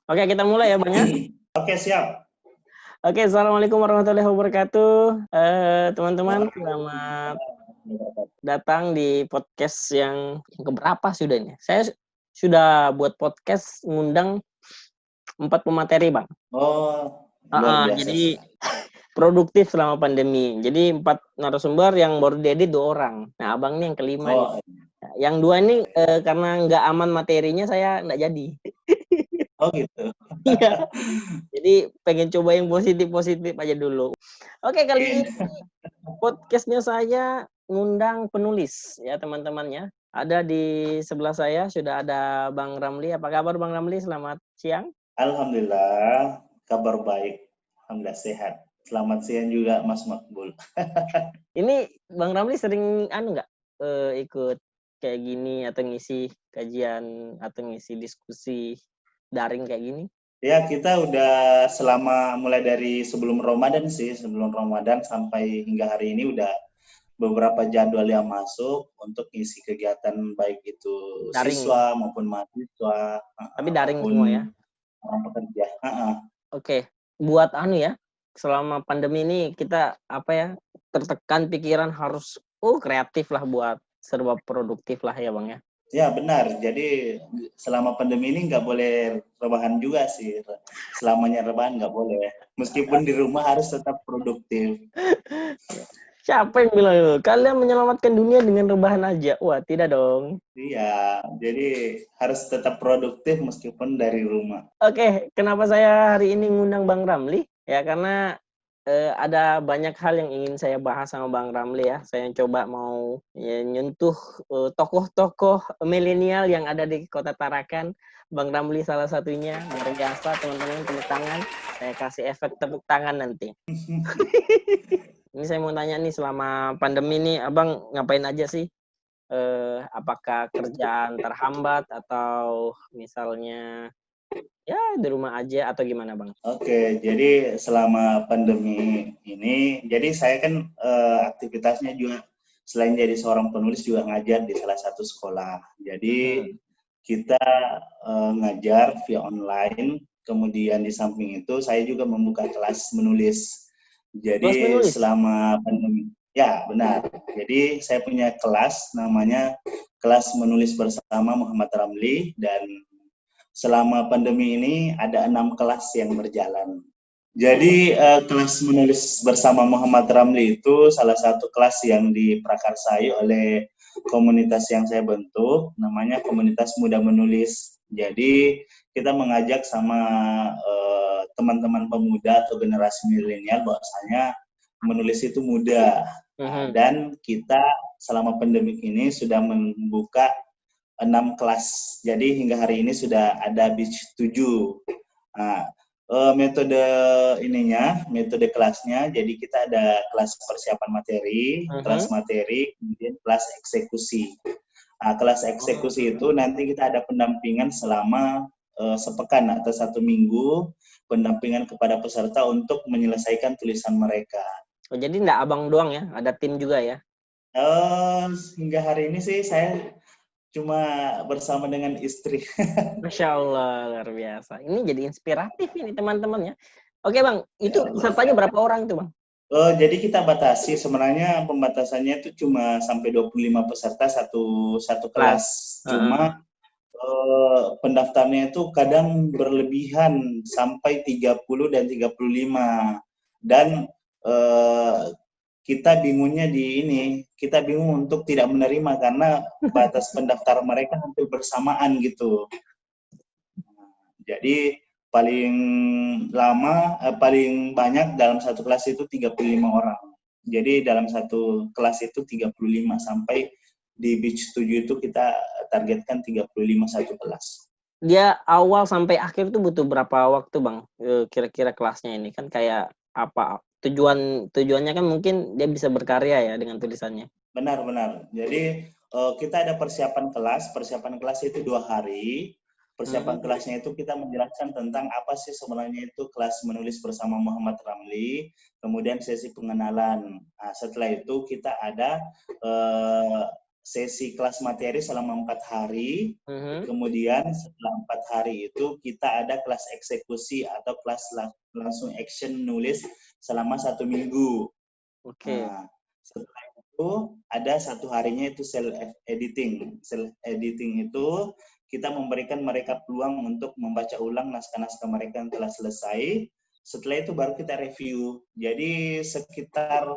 Oke, kita mulai ya, Bang, ya. Oke, siap. Oke, assalamualaikum warahmatullahi wabarakatuh. Teman-teman, selamat datang di podcast yang keberapa sudah ini? Saya sudah buat podcast ngundang 4 pemateri, Bang. Oh, luar biasa Jadi sih. produktif selama pandemi. Jadi 4 narasumber yang baru diedit 2 orang. Nah, Abang nih yang kelima nih. Oh, Yang 2 nih karena nggak aman materinya saya nggak jadi. oh gitu. Iya. Jadi pengen coba yang positif-positif aja dulu. Oke, kali ini podcastnya saya ngundang penulis ya teman-temannya. Ada di sebelah saya sudah ada Bang Ramli. Apa kabar Bang Ramli? Selamat siang. Alhamdulillah, kabar baik. Alhamdulillah sehat. Selamat siang juga, Mas Makbul. Ini Bang Ramli sering nggak ikut kayak gini atau ngisi kajian atau ngisi diskusi daring kayak gini? Ya, kita udah selama mulai dari sebelum Ramadan sih, sebelum Ramadan sampai hingga hari ini udah beberapa jadwal yang masuk untuk isi kegiatan baik itu Daring, siswa maupun mahasiswa tapi daring semua ya. maupun orang pekerja. Oke, buat ya, selama pandemi ini kita tertekan pikiran harus kreatif lah buat serba produktif lah ya Bang ya. Ya benar, jadi selama pandemi ini nggak boleh rebahan juga sih. Selamanya rebahan nggak boleh. Meskipun di rumah harus tetap produktif. Siapa yang bilang kalian menyelamatkan dunia dengan rebahan aja? Wah, tidak dong. Iya, jadi harus tetap produktif meskipun dari rumah. Oke, kenapa saya hari ini ngundang Bang Ramli? Ya karena ada banyak hal yang ingin saya bahas sama Bang Ramli ya. Saya coba mau nyentuh tokoh-tokoh milenial yang ada di Kota Tarakan. Bang Ramli salah satunya. Luar biasa, teman-teman, tepuk tangan. Saya kasih efek tepuk tangan nanti. Ini saya mau tanya nih, selama pandemi nih, Abang ngapain aja sih? Apakah kerjaan terhambat atau misalnya ya di rumah aja atau gimana Bang? Oke, jadi selama pandemi ini, jadi saya kan aktivitasnya juga selain jadi seorang penulis juga ngajar di salah satu sekolah. Jadi Mhm. kita ngajar via online, kemudian di samping itu saya juga membuka kelas menulis. Kelas Jadi menulis? selama pandemi, ya benar. Jadi saya punya kelas namanya kelas menulis bersama Muhammad Ramli, dan selama pandemi ini ada 6 kelas yang berjalan. Jadi kelas menulis bersama Muhammad Ramli itu salah satu kelas yang diprakarsai oleh komunitas yang saya bentuk, namanya Komunitas Muda Menulis. Jadi kita mengajak sama teman-teman pemuda atau generasi milenial bahwasanya menulis itu mudah. Mhm. Dan kita selama pandemi ini sudah membuka 6 kelas. Jadi hingga hari ini sudah ada batch 7. Nah, metode metode kelasnya, jadi kita ada kelas persiapan materi, kelas Mhm. materi, kemudian kelas eksekusi. Nah, kelas eksekusi itu nanti kita ada pendampingan selama sepekan atau 1 minggu, pendampingan kepada peserta untuk menyelesaikan tulisan mereka. Oh, jadi enggak Abang doang ya, ada tim juga ya? Hingga hari ini sih saya cuma bersama dengan istri. Masya Allah, luar biasa. Ini jadi inspiratif ini teman-teman ya. Oke Bang, itu Ya, pesertanya berapa orang itu Bang? jadi kita batasi, sebenarnya pembatasannya itu cuma sampai 25 peserta satu kelas. Kelas. Heeh. Cuma pendaftarnya itu kadang berlebihan sampai 30 dan 35. Dan kita bingungnya kita bingung untuk tidak menerima karena batas pendaftar mereka hampir bersamaan gitu. Jadi paling banyak dalam satu kelas itu 35 orang. Jadi dalam satu kelas itu 35, sampai di batch 7 itu kita targetkan 35 satu kelas. Dia awal sampai akhir tuh butuh berapa waktu Bang? Kira-kira kelasnya ini kan kayak apa? Tujuannya kan mungkin dia bisa berkarya ya dengan tulisannya. Benar. Jadi kita ada persiapan kelas. Persiapan kelas itu 2 hari. Persiapan Hmm. kelasnya itu kita menjelaskan tentang apa sih sebenarnya itu kelas menulis bersama Muhammad Ramli. Kemudian sesi pengenalan. Nah, setelah itu kita ada sesi kelas materi selama 4 hari. Mhm. Kemudian setelah 4 hari itu kita ada kelas eksekusi atau kelas langsung action nulis selama 1 minggu. Oke. Nah, setelah itu ada 1 harinya itu self editing. Self editing itu kita memberikan mereka peluang untuk membaca ulang naskah-naskah mereka yang telah selesai. Setelah itu baru kita review. Jadi sekitar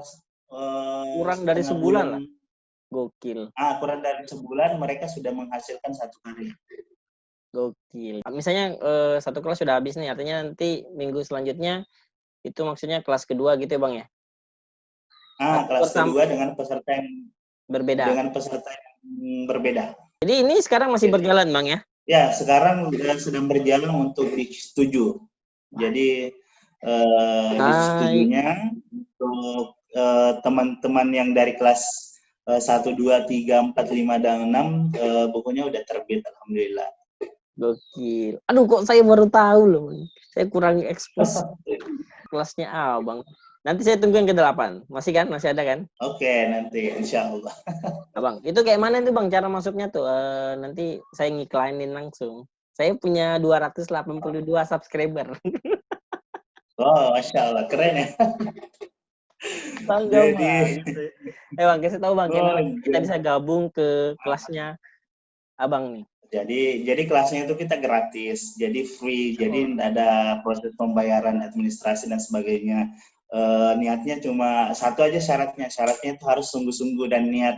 Kurang dari setengah sebulan bulan, lah. Gokil. kurang dari sebulan mereka sudah menghasilkan 1 karya. Gokil. Misalnya satu kelas sudah habis nih, artinya nanti minggu selanjutnya itu maksudnya kelas kedua gitu ya Bang ya? Atau Kelas kedua dengan peserta yang berbeda. berbeda. Jadi ini sekarang masih Jadi, berjalan Bang ya? ya, sekarang sedang berjalan untuk batch 7. Jadi batch 7-nya untuk teman-teman yang dari kelas 1, 2, 3, 4, 5, dan 6 bukunya udah terbit, alhamdulillah. Gokil. Aduh kok saya baru tahu loh. Saya kurang ekspos kelasnya Abang. Nanti saya tunggu yang ke-8. Masih kan? Masih ada kan? Oke, nanti insya Allah. Abang, itu kayak mana tuh Bang cara masuknya tuh? Nanti saya ngiklainin langsung. Saya punya 282 subscriber. Oh, Masya Allah, keren ya. Bangga Jadi, banget. Bang, kasih tahu Bang, kayak mana kita bisa oh, gabung ke kelasnya Abang nih. jadi kelasnya itu kita gratis, jadi free, Oh, jadi tidak ada proses pembayaran administrasi dan sebagainya. Niatnya cuma satu aja syaratnya itu harus sungguh-sungguh dan niat.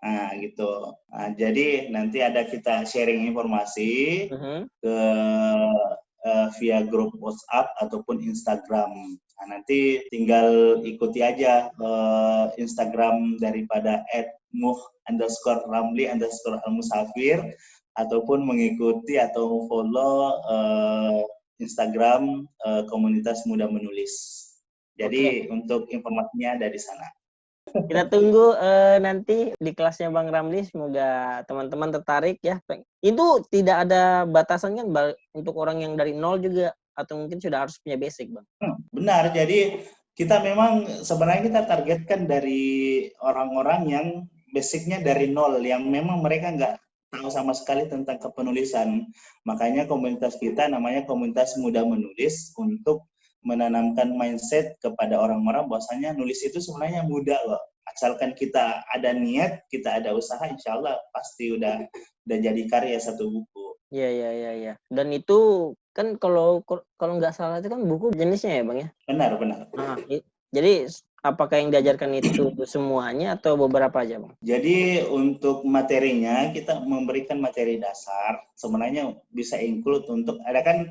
Nah, gitu. Nah, jadi nanti ada kita sharing informasi ke via grup WhatsApp ataupun Instagram. Nah, nanti tinggal ikuti aja Instagram daripada @muh_ramli_almusafir ataupun mengikuti atau follow Instagram komunitas muda menulis. oke. Jadi untuk informasinya ada di sana. Kita tunggu nanti di kelasnya Bang Ramli. Semoga teman-teman tertarik ya. Itu tidak ada batasan kan untuk orang yang dari nol juga atau mungkin sudah harus punya basic Bang? Benar, jadi kita memang sebenarnya kita targetkan dari orang-orang yang basicnya dari nol, yang memang mereka nggak tahu sama sekali tentang kepenulisan. Makanya komunitas kita namanya komunitas muda menulis untuk menanamkan mindset kepada orang-orang bahwasanya nulis itu sebenarnya mudah loh. Asalkan kita ada niat, kita ada usaha, insya Allah pasti udah jadi karya satu buku. Iya. Dan itu kan kalau nggak salah itu kan buku jenisnya ya Bang ya? Benar. Nah, jadi apakah yang diajarkan itu semuanya atau beberapa aja Bang? Jadi untuk materinya kita memberikan materi dasar, sebenarnya bisa include untuk ada kan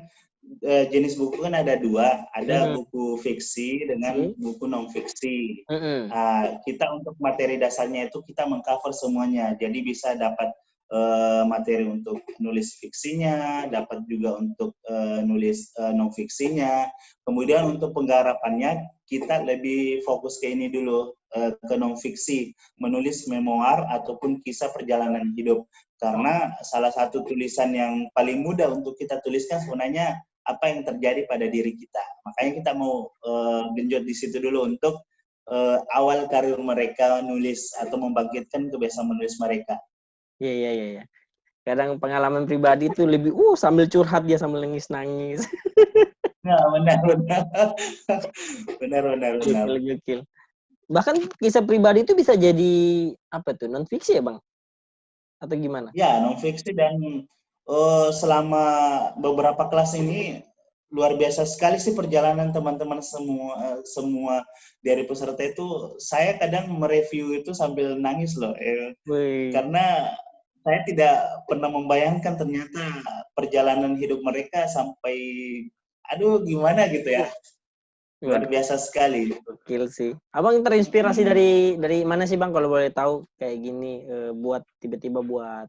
jenis buku kan ada 2, ada buku fiksi dengan buku non fiksi. Kita untuk materi dasarnya itu kita mengcover semuanya, jadi bisa dapat materi untuk nulis fiksinya, dapat juga untuk nulis non fiksinya. Kemudian untuk penggarapannya kita lebih fokus ke ini dulu, ke non fiksi, menulis memoir ataupun kisah perjalanan hidup. Karena salah satu tulisan yang paling mudah untuk kita tuliskan sebenarnya apa yang terjadi pada diri kita. Makanya kita mau genjot di situ dulu untuk awal karir mereka nulis atau membangkitkan kebiasaan menulis mereka. Iya. Kadang pengalaman pribadi tuh lebih sambil curhat dia sambil nangis. Nah, benar. Gokil. Bahkan kisah pribadi itu bisa jadi apa tuh? Non fiksi ya, Bang? Atau gimana? Ya, non fiksi dan selama beberapa kelas ini luar biasa sekali sih perjalanan teman-teman semua dari peserta itu. Saya kadang mereview itu sambil nangis loh, karena saya tidak pernah membayangkan ternyata perjalanan hidup mereka sampai, aduh gimana gitu ya, luar biasa sekali. Gokil sih. Abang terinspirasi dari mana sih Bang kalau boleh tahu kayak gini buat tiba-tiba buat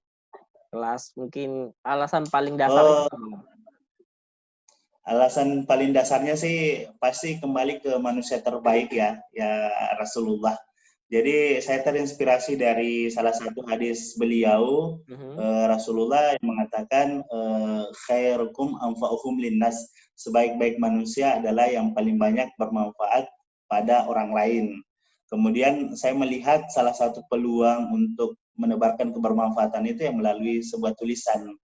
kelas? Mungkin alasan paling dasar itu apa? Alasan paling dasarnya sih pasti kembali ke manusia terbaik ya Rasulullah. Jadi saya terinspirasi dari salah satu hadis beliau, Rasulullah yang mengatakan khairukum anfa'uhum linnas, sebaik-baik manusia adalah yang paling banyak bermanfaat pada orang lain. Kemudian saya melihat salah satu peluang untuk menebarkan kebermanfaatan itu yang melalui sebuah tulisan.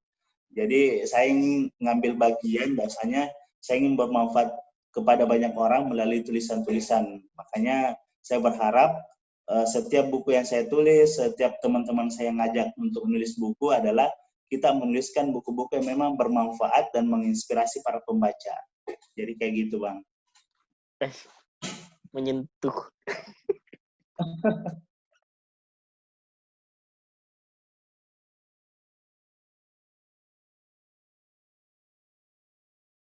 Jadi saya ingin ngambil bagian bahwasanya saya ingin bermanfaat kepada banyak orang melalui tulisan-tulisan. Makanya saya berharap setiap buku yang saya tulis, setiap teman-teman saya ngajak untuk menulis buku adalah kita menuliskan buku-buku yang memang bermanfaat dan menginspirasi para pembaca. Jadi kayak gitu, Bang. Menyentuh.